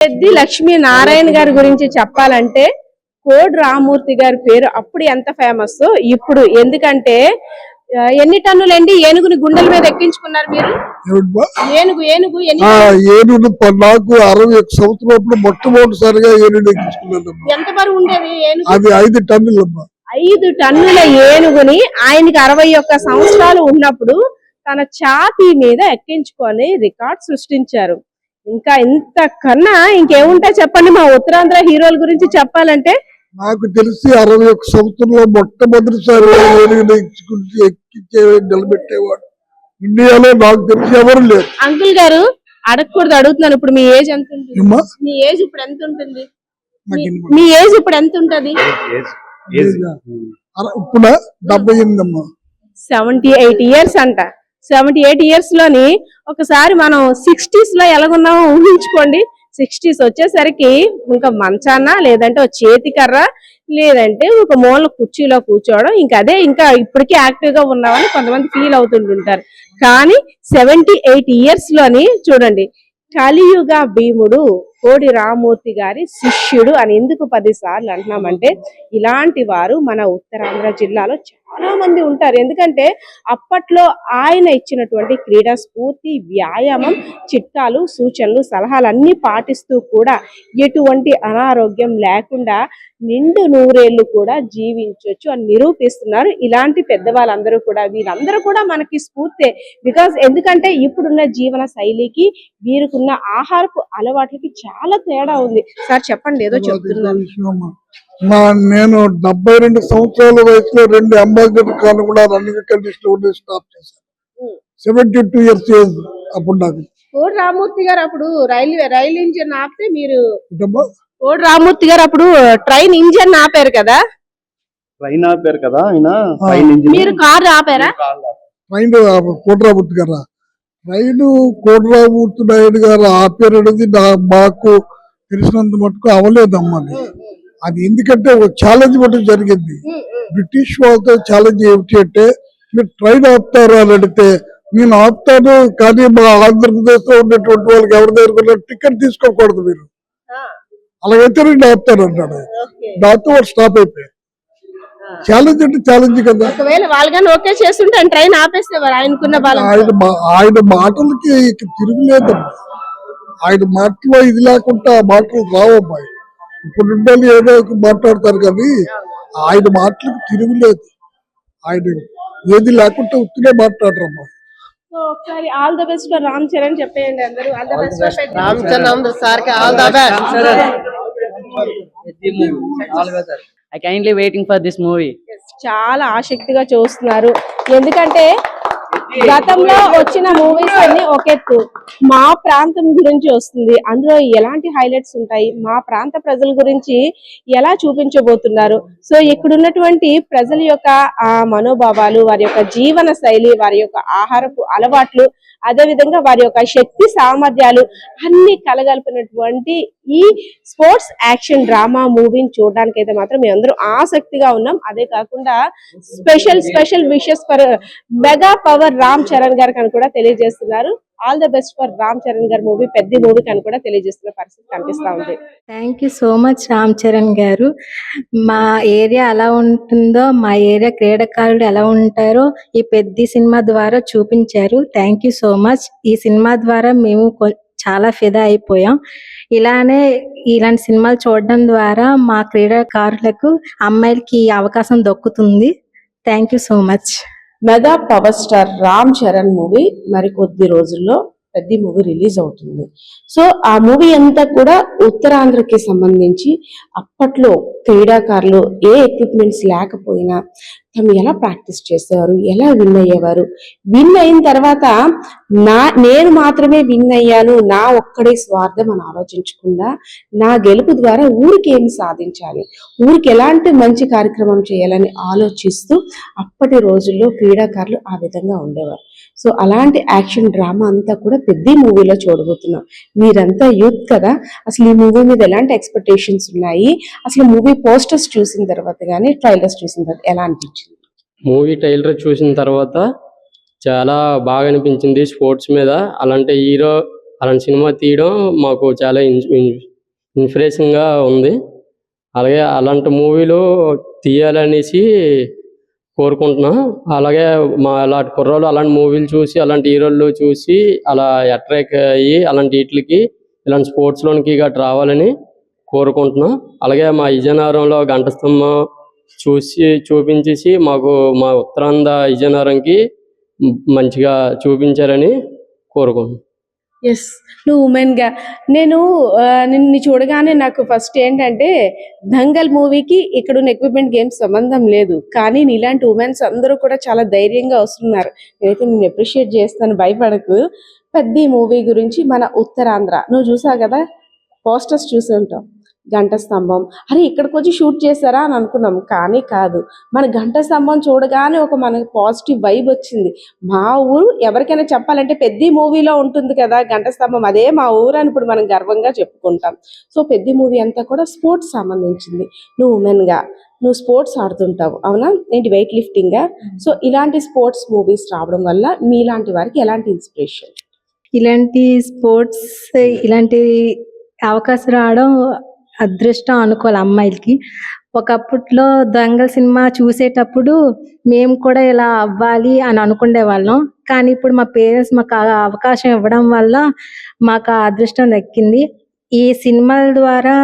పెద్ది లక్ష్మీ నారాయణ గారి గురించి చెప్పాలంటే కోడి రామూర్తి గారి పేరు అప్పుడు ఎంత ఫేమస్ ఇప్పుడు ఎందుకంటే ఎన్ని టన్నులండి ఏనుగుని గుండెల మీద ఎక్కించుకున్నారు మీరు? ఏనుగు ఏనుగు ఏనుగు నాకు 61 సంవత్సరాలు మొట్టమొదటిసారిగా ఏనుగు ఎక్కించుకున్నాను. ఎంత బరువు ఉండేది ఏనుగు? అది 5 టన్నులమ్మా. 5 టన్నుల ఏనుగుని ఆయనకి 61 సంవత్సరాలు ఉన్నప్పుడు తన ఛాతీ మీద ఎక్కించుకొని రికార్డ్ సృష్టించారు. ఇంకా ఇంతకన్నా ఇంకేముంటాయి చెప్పండి. మా ఉత్తరాంధ్ర హీరోల గురించి చెప్పాలంటే నాకు తెలిసి 61 సంవత్సరంలో మొట్టమొదటిసారి ఎక్కించే నిలబెట్టేవాడు ఇండియాలో నాకు తెలిసి ఎవరు లేరు. అంకుల్ గారు అడగకూడదు, అడుగుతున్నాను. ఇప్పుడు మీ ఏజ్ ఎంత ఉంటుంది? మీ ఏజ్ ఇప్పుడు ఎంత ఉంటుంది? మీ ఏజ్ ఇప్పుడు ఎంత ఉంటది? ఇప్పుడు 78 అమ్మా. 78 ఇయర్స్ అంట. 78 ఇయర్స్ లోని ఒకసారి మనం 60s లో ఎలాగున్నామో ఊహించుకోండి. 60s వచ్చేసరికి ఇంకా మంచాన లేదంటే ఒక చేతి కర్ర లేదంటే ఒక మూల కుర్చీలో కూర్చోవడం, ఇంకా అదే ఇంకా ఇప్పటికీ యాక్టివ్ గా ఉన్నామని కొంతమంది ఫీల్ అవుతుంటుంటారు. కానీ 78 ఇయర్స్ లోని చూడండి, కలియుగ భీముడు కోడి రామూర్తి గారి శిష్యుడు అని ఎందుకు 10 సార్లు అంటున్నామంటే ఇలాంటి వారు మన ఉత్తరాంధ్ర జిల్లాలో చాలా మంది ఉంటారు. ఎందుకంటే అప్పట్లో ఆయన ఇచ్చినటువంటి క్రీడా స్ఫూర్తి, వ్యాయామం, చిట్కాలు, సూచనలు, సలహాలు అన్ని పాటిస్తూ కూడా ఎటువంటి అనారోగ్యం లేకుండా నిండు నూరేళ్లు కూడా జీవించవచ్చు అని నిరూపిస్తున్నారు ఇలాంటి పెద్దవాళ్ళందరూ కూడా. వీళ్ళందరూ కూడా మనకి స్ఫూర్తే. బికాస్ ఎందుకంటే ఇప్పుడున్న జీవన శైలికి వీరుకున్న ఆహారపు అలవాట్లకి చాలా తేడా ఉంది. సార్ చెప్పండి, ఏదో చెప్తున్నాను. నేను 72 సంవత్సరాల వయసులో 2 అంబాసిడర్ కార్లు కూడా రన్నింగ్ కండిషన్ స్టాప్ చేశాను. 72 ఇయర్స్ ఏజ్ అప్పుడు నాకు. కోడి రామూర్తి గారు అప్పుడు రైలు ఇంజిన్ ఆపితే మీరు కోడి రామూర్తి గారు అప్పుడు ట్రైన్ ఇంజిన్ ఆపారు కదా? ట్రైన్ ఆపారు కదా ఆయన, మీరు కారు ఆపారా? ట్రైన్ కోటరామూర్తి గారా? ట్రైన్ కోటరామూర్తి నాయుడు గారు ఆపారు అనేది మాకు తెలిసినంత మటుకు అవలేదమ్మా. అది ఎందుకంటే ఒక ఛాలెంజ్ మటుకు జరిగింది. బ్రిటిష్ వాళ్ళతో ఛాలెంజ్ ఏమిటి అంటే, మీరు ట్రైన్ ఆపుతారు అని అడిగితే నేను ఆపుతాను, కానీ మా ఆంధ్రప్రదేశ్ లో ఉన్నటువంటి వాళ్ళకి ఎవరి దగ్గర టికెట్ తీసుకోకూడదు, మీరు అలాగైతే నేను ఆపుతాను అన్నాడు. దాంతో వాడు స్టాప్ అయిపోయారు. ఛాలెంజ్ అంటే ఛాలెంజ్ కదా. ట్రైన్ ఆపేసేవారు ఆయన మాటలకి తిరుగులేదు. ఆయన మాటలో ఇది లేకుండా ఆ మాటలు రావమ్మాయి. ఇప్పుడు ఉండాలి ఏదో మాట్లాడతారు కానీ ఆయన మాటలకు తిరుగులేదు. ఆయన ఏది లేకుండా ఉత్తినే మాట్లాడరమ్మా. ఒకసారి all the best for Ram Charan చెప్పేయండి అందరూ. All the best for Ram Charan sir కి all the best. I kindly waiting for this movie. చాలా ఆసక్తిగా చూస్తున్నారు. ఎందుకంటే గతంలో వచ్చిన మూవీస్ అన్ని ఒక ఎత్తు, మా ప్రాంతం గురించి వస్తుంది, అందులో ఎలాంటి హైలైట్స్ ఉంటాయి, మా ప్రాంత ప్రజల గురించి ఎలా చూపించబోతున్నారు. సో ఇక్కడ ఉన్నటువంటి ప్రజల యొక్క మనోభావాలు, వారి యొక్క జీవన శైలి, వారి యొక్క ఆహారపు అలవాట్లు, అదే విధంగా వారి యొక్క శక్తి సామర్థ్యాలు అన్ని కలగలిపినటువంటి ఈ స్పోర్ట్స్ యాక్షన్ డ్రామా మూవీని చూడడానికి అయితే మాత్రం మేము అందరూ ఆసక్తిగా ఉన్నాం. అదే కాకుండా special wishes for mega power Ram Charan గారికి అని కూడా తెలియజేస్తున్నారు. All the best for Ram Charan గారి మూవీ, పెద్ద మూవీ అని కూడా తెలియజేస్తున్న పరిస్థితి కనిపిస్తా ఉంది. Thank you so much Ram Charan గారు. మా ఏరియా ఎలా ఉంటుందో, మా ఏరియా క్రీడాకారులు ఎలా ఉంటారో ఈ పెద్ద సినిమా ద్వారా చూపించారు. Thank you so much. ఈ సినిమా ద్వారా మేము చాలా ఫిదా అయిపోయాం. ఇలాంటి సినిమాలు చూడడం ద్వారా మా క్రీడాకారులకు, అమ్మాయిలకి అవకాశం దక్కుతుంది. Thank you so much. Mega power star Ram Charan movie మరి కొద్ది రోజుల్లో పెద్ద మూవీ రిలీజ్ అవుతుంది. సో ఆ మూవీ అంతా కూడా ఉత్తరాంధ్రకి సంబంధించి అప్పట్లో క్రీడాకారులు ఏ ఎక్విప్మెంట్స్ లేకపోయినా తను ఎలా ప్రాక్టీస్ చేసేవారు, ఎలా విన్ అయ్యేవారు, విన్ అయిన తర్వాత నేను మాత్రమే విన్ అయ్యాను, నా ఒక్కడే స్వార్థం అని ఆలోచించకుండా నా గెలుపు ద్వారా ఊరికి ఏమి సాధించాలి, ఊరికి ఎలాంటి మంచి కార్యక్రమం చేయాలని ఆలోచిస్తూ అప్పటి రోజుల్లో క్రీడాకారులు ఆ విధంగా ఉండేవారు. సో అలాంటి యాక్షన్ డ్రామా అంతా కూడా పెద్ద మూవీలో చూడబోతున్నాం. మీరంతా యూత్ కదా, అసలు ఈ మూవీ మీద ఎలాంటి ఎక్స్పెక్టేషన్స్ ఉన్నాయి, అసలు మూవీ పోస్టర్స్ చూసిన తర్వాత కానీ ట్రైలర్స్ చూసిన తర్వాత ఎలా అనిపించింది? మూవీ ట్రైలర్ చూసిన తర్వాత చాలా బాగా అనిపించింది. స్పోర్ట్స్ మీద అలాంటి హీరో అలాంటి సినిమా తీయడం మాకు చాలా ఇన్స్పిరేషన్గా ఉంది. అలాగే అలాంటి మూవీలు తీయాలనేసి కోరుకుంటున్నా. అలాగే మా అలాంటి కుర్రోళ్ళు అలాంటి మూవీలు చూసి అలాంటి హీరోలు చూసి అలా అట్రాక్ట్ అయ్యి అలాంటి వీటికి ఇలాంటి స్పోర్ట్స్లోనికి గట్రా రావాలని కోరుకుంటున్నా. అలాగే మా విజయనగరంలో గంట స్తంభం చూపించేసి మాకు మా ఉత్తరాంధ్ర విజయనగరంకి మంచిగా చూపించారని కోరుకుంటున్నాను. ఎస్, నువ్వు ఉమెన్గా నిన్ను చూడగానే నాకు ఫస్ట్ ఏంటంటే దంగల్ మూవీకి ఇక్కడున్న ఎక్విప్మెంట్ గేమ్స్ సంబంధం లేదు, కానీ నీలాంటి ఉమెన్స్ అందరూ కూడా చాలా ధైర్యంగా వస్తున్నారు. నేనైతే నిన్ను అప్రిషియేట్ చేస్తాను, భయపడకు. పెద్ద మూవీ గురించి మన ఉత్తరాంధ్ర నువ్వు చూసావు కదా, పోస్టర్స్ చూసి ఉంటావు. గంట స్తంభం, అరే ఇక్కడికి వచ్చి షూట్ చేశారా అని అనుకున్నాం, కానీ కాదు. మన గంట స్తంభం చూడగానే ఒక మనకి పాజిటివ్ వైబ్ వచ్చింది. మా ఊరు ఎవరికైనా చెప్పాలంటే పెద్ద మూవీలో ఉంటుంది కదా గంట స్తంభం, అదే మా ఊరు అని ఇప్పుడు మనం గర్వంగా చెప్పుకుంటాం. సో పెద్ద మూవీ అంతా కూడా స్పోర్ట్స్ సంబంధించింది. నువ్వు ఉమెన్గా నువ్వు స్పోర్ట్స్ ఆడుతుంటావు, అవునా? ఏంటి, వెయిట్ లిఫ్టింగా? సో ఇలాంటి స్పోర్ట్స్ మూవీస్ రావడం వల్ల మీలాంటి వారికి ఎలాంటి ఇన్స్పిరేషన్? ఇలాంటి స్పోర్ట్స్, ఇలాంటి అవకాశం రావడం అదృష్టం అనుకోవాలి అమ్మాయిలకి. ఒకప్పట్లో దంగల్ సినిమా చూసేటప్పుడు మేము కూడా ఇలా అవ్వాలి అని అనుకునే వాళ్ళం, కానీ ఇప్పుడు మా పేరెంట్స్ మాకు ఆ అవకాశం ఇవ్వడం వల్ల మాకు ఆ అదృష్టం దక్కింది. ఈ సినిమాల ద్వారా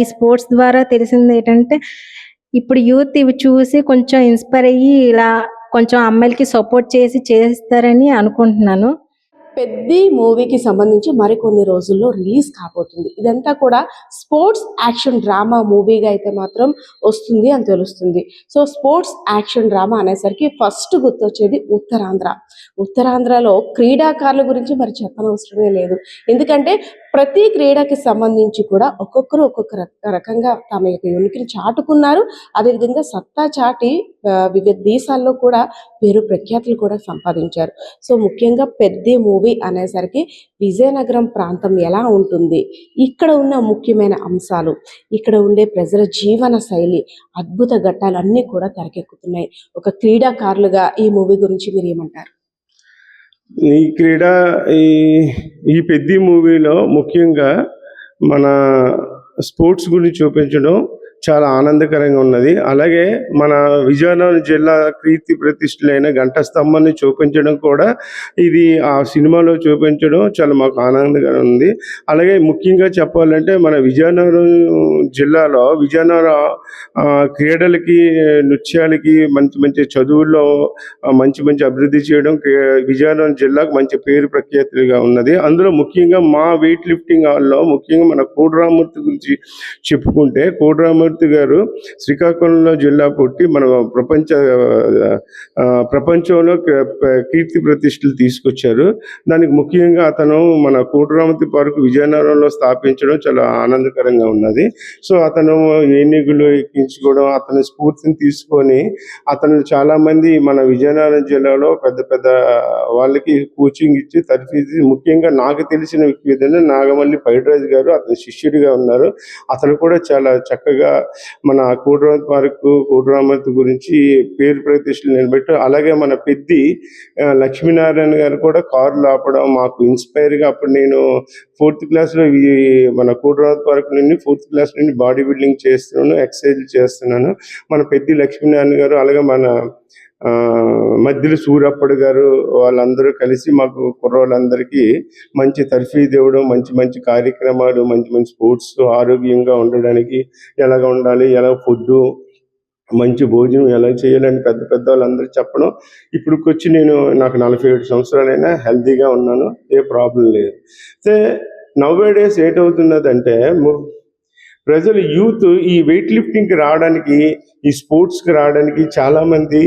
ఈ స్పోర్ట్స్ ద్వారా తెలిసింది ఏంటంటే ఇప్పుడు యూత్ ఇవి చూసి కొంచెం ఇన్స్పైర్ అయ్యి ఇలా కొంచెం అమ్మాయిలకి సపోర్ట్ చేస్తారని అనుకుంటున్నాను. పెద్ద మూవీకి సంబంధించి మరికొన్ని రోజుల్లో రిలీజ్ కాబోతుంది. ఇదంతా కూడా స్పోర్ట్స్ యాక్షన్ డ్రామా మూవీగా అయితే మాత్రం వస్తుంది అని తెలుస్తుంది. సో స్పోర్ట్స్ యాక్షన్ డ్రామా అనేసరికి ఫస్ట్ గుర్తొచ్చేది ఉత్తరాంధ్ర. ఉత్తరాంధ్రలో క్రీడాకారుల గురించి మరి చెప్పనవసరమే లేదు, ఎందుకంటే ప్రతి క్రీడకి సంబంధించి కూడా ఒక్కొక్కరు ఒక్కొక్క రకంగా తమ యొక్క ఉనికిని చాటుకున్నారు. అదేవిధంగా సత్తా చాటి వివిధ దేశాల్లో కూడా పేరు ప్రఖ్యాతులు కూడా సంపాదించారు. సో ముఖ్యంగా పెద్ద మూవీ అనేసరికి విజయనగరం ప్రాంతం ఎలా ఉంటుంది, ఇక్కడ ఉన్న ముఖ్యమైన అంశాలు, ఇక్కడ ఉండే ప్రజల జీవన శైలి, అద్భుత ఘట్టాలు అన్నీ కూడా తెరకెక్కుతున్నాయి. ఒక క్రీడాకారులుగా ఈ మూవీ గురించి మీరు ఏమంటారు? ఈ క్రీడ ఈ పెద్ద మూవీలో ముఖ్యంగా మన స్పోర్ట్స్ గురించి చూపించడం చాలా ఆనందకరంగా ఉన్నది. అలాగే మన విజయనగరం జిల్లా కీర్తి ప్రతిష్టలైన గంట స్తంభాన్ని చూపించడం కూడా ఇది ఆ సినిమాలో చూపించడం చాలా మాకు ఆనందంగా ఉంది. అలాగే ముఖ్యంగా చెప్పాలంటే మన విజయనగరం జిల్లాలో విజయనగరం క్రీడలకి, నృత్యాలకి, మంచి మంచి చదువుల్లో మంచి మంచి అభివృద్ధి చేయడం విజయనగరం జిల్లాకు మంచి పేరు ప్రఖ్యాతులుగా ఉన్నది. అందులో ముఖ్యంగా మా వెయిట్ లిఫ్టింగ్ హాల్లో ముఖ్యంగా మన కోడిరామూర్తి గురించి చెప్పుకుంటే, కోడిరామూర్తి గారు శ్రీకాకుళంలో జిల్లా పుట్టి మన ప్రపంచంలో కీర్తి ప్రతిష్టలు తీసుకొచ్చారు. దానికి ముఖ్యంగా అతను మన కోడిరామూర్తి పార్క్ విజయనగరంలో స్థాపించడం చాలా ఆనందకరంగా ఉన్నది. సో అతను ఏనుగులు ఎక్కించుకోవడం, అతని స్ఫూర్తిని తీసుకొని అతను చాలామంది మన విజయనగరం జిల్లాలో పెద్ద పెద్ద వాళ్ళకి కోచింగ్ ఇచ్చి తర్ఫీదు, ముఖ్యంగా నాకు తెలిసిన వ్యక్తి ఏదైనా నాగమల్లి పైడిరాజు గారు అతని శిష్యుడిగా ఉన్నారు. అతను కూడా చాలా చక్కగా మన కోడిరామూర్తి గురించి పేరు ప్రతిష్టలు నిలబెట్టు. అలాగే మన పెద్ది లక్ష్మీనారాయణ గారు కూడా కారులు ఆపడం మాకు ఇన్స్పైర్గా. అప్పుడు నేను 4th క్లాస్లో మన కోడిరామూర్తి పార్క్ నుండి 4th క్లాస్ నుండి బాడీ బిల్డింగ్ చేస్తున్నాను, ఎక్సర్సైజ్ చేస్తున్నాను. మన పెద్ది లక్ష్మీనారాయణ గారు, అలాగే మన మధ్యలో సూరప్పడు గారు, వాళ్ళందరూ కలిసి మాకు కుర్రోళ్ళందరికీ మంచి తర్ఫీదు ఇవ్వడం, మంచి మంచి కార్యక్రమాలు, మంచి మంచి స్పోర్ట్స్, ఆరోగ్యంగా ఉండడానికి ఎలాగ ఉండాలి, ఎలా ఫుడ్డు, మంచి భోజనం ఎలా చేయాలని పెద్ద పెద్ద వాళ్ళందరూ చెప్పడం. ఇప్పుడుకొచ్చి నాకు 47 సంవత్సరాలైనా హెల్తీగా ఉన్నాను, ఏ ప్రాబ్లం లేదు. అయితే నౌవేడేస్ ఏటవుతున్నదంటే ప్రజలు యూత్ ఈ వెయిట్ లిఫ్టింగ్కి రావడానికి, ఈ స్పోర్ట్స్కి రావడానికి చాలామంది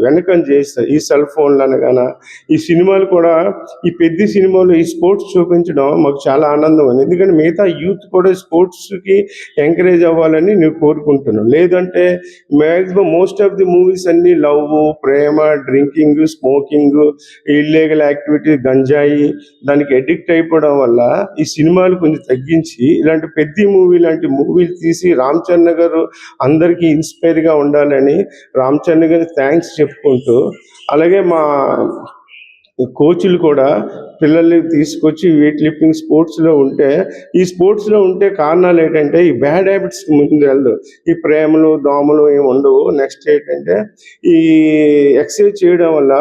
వెనకని చేస్తారు. ఈ సెల్ ఫోన్లు అనగానే ఈ సినిమాలు కూడా, ఈ పెద్ద సినిమాలు ఈ స్పోర్ట్స్ చూపించడం మాకు చాలా ఆనందం ఉంది. ఎందుకంటే మిగతా యూత్ కూడా స్పోర్ట్స్కి ఎంకరేజ్ అవ్వాలని నేను కోరుకుంటున్నాను. లేదంటే maximum most of the movies అన్నీ లవ్, ప్రేమ, డ్రింకింగ్, స్మోకింగ్, ఇల్లీగల్ యాక్టివిటీ, గంజాయి, దానికి అడిక్ట్ అయిపోవడం వల్ల ఈ సినిమాలు కొంచెం తగ్గించి ఇలాంటి పెద్ద మూవీ లాంటి మూవీలు తీసి రామ్ చరణ్ గారు అందరికీ ఇన్స్పైర్గా ఉండాలని రామ్ చరణ్ గారికి థ్యాంక్స్ చెప్పుకుంటూ, అలాగే మా కోచ్లు కూడా పిల్లల్ని తీసుకొచ్చి వెయిట్ లిఫ్టింగ్ స్పోర్ట్స్లో ఉంటే, ఈ స్పోర్ట్స్లో ఉంటే కారణాలు ఏంటంటే ఈ బ్యాడ్ హ్యాబిట్స్ ముందు వెళ్ళదు. ఈ ప్రేమలు దోమలు ఏమి ఉండవు. నెక్స్ట్ ఏంటంటే ఈ ఎక్సర్సైజ్ చేయడం వల్ల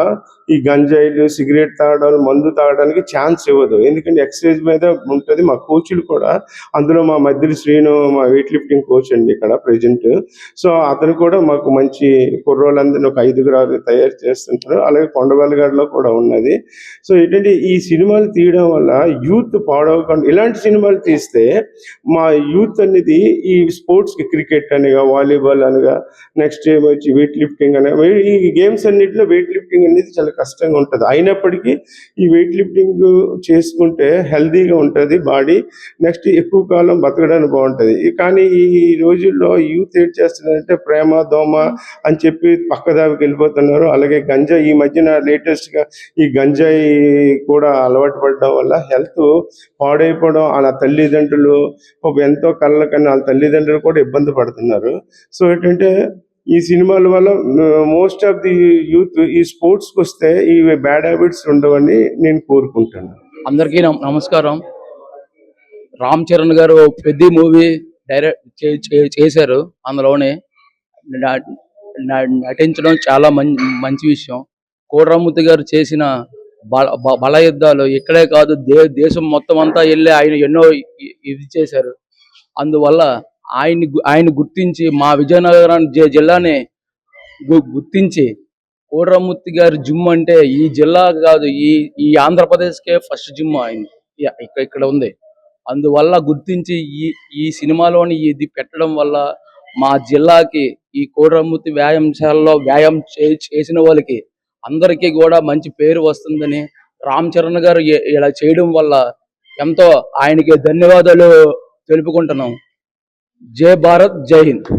ఈ గంజాయిలు సిగరెట్ తాగడం మందు తాగడానికి ఛాన్స్ ఇవ్వదు. ఎందుకంటే ఎక్సర్సైజ్ మీద ఉంటుంది. మా కోచ్లు కూడా అందులో మా మధ్యలో శ్రీను మా వెయిట్ లిఫ్టింగ్ కోచ్ అండి ఇక్కడ ప్రెజెంట్. సో అతను కూడా మాకు మంచి కుర్రోళ్ళందరినీ ఒక 5 తయారు చేస్తుంటారు. అలాగే కొండవెల్లగడలో కూడా ఉన్నది. సో ఏంటంటే ఈ సినిమాలు తీయడం వల్ల యూత్ పాడవకుండా ఇలాంటి సినిమాలు తీస్తే మా యూత్ అనేది ఈ స్పోర్ట్స్కి క్రికెట్ అనగా వాలీబాల్ అనగా నెక్స్ట్ ఏమొచ్చి వెయిట్ లిఫ్టింగ్ అనగా ఈ గేమ్స్ అన్నింటిలో వెయిట్ లిఫ్టింగ్ అనేది చాలా కష్టంగా ఉంటుంది. అయినప్పటికీ ఈ వెయిట్ లిఫ్టింగ్ చేసుకుంటే హెల్తీగా ఉంటుంది బాడీ. నెక్స్ట్ ఎక్కువ కాలం బతకడానికి బాగుంటుంది. కానీ ఈ రోజుల్లో యూత్ ఏం చేస్తున్నారంటే ప్రేమ దోమ అని చెప్పి పక్కదానికి వెళ్ళిపోతున్నారు. అలాగే గంజాయి ఈ మధ్యన లేటెస్ట్గా ఈ గంజాయి కూడా అలవాటు పడడం వల్ల హెల్త్ పాడైపోవడం, వాళ్ళ తల్లిదండ్రులు ఎంతో కళ్ళ కన్నా వాళ్ళ తల్లిదండ్రులు కూడా ఇబ్బంది పడుతున్నారు. సో ఏంటంటే ఈ సినిమాల వల్ల మోస్ట్ ఆఫ్ ది యూత్ ఈ స్పోర్ట్స్కి వస్తే ఈ బ్యాడ్ హ్యాబిట్స్ ఉండవని నేను కోరుకుంటాను. అందరికీ నమస్కారం. రామ్ చరణ్ గారు పెద్ద మూవీ డైరెక్ట్ చేశారు. అందులోనే నటించడం చాలా మంచి విషయం. కోట్రామూర్తి గారు చేసిన బల యుద్ధాలు ఇక్కడే కాదు దేశం మొత్తం అంతా వెళ్ళి ఆయన ఎన్నో ఇది చేశారు. అందువల్ల ఆయన గుర్తించి మా విజయనగరం జిల్లాని గుర్తించి కోట్రామూర్తి గారి జిమ్ అంటే ఈ జిల్లా కాదు ఈ ఆంధ్రప్రదేశ్కే ఫస్ట్ జిమ్ ఆయన ఇక్కడ ఉంది. అందువల్ల గుర్తించి ఈ సినిమాలోని ఇది పెట్టడం వల్ల మా జిల్లాకి ఈ కోట్రామూర్తి వ్యాయామశాలలో వ్యాయామం చేసిన వాళ్ళకి అందరికీ కూడా మంచి పేరు వస్తుందని రామ్ చరణ్ గారు ఇలా చేయడం వల్ల ఎంతో ఆయనకి ధన్యవాదాలు తెలుపుకుంటున్నాం. జై భారత్, జై హింద్.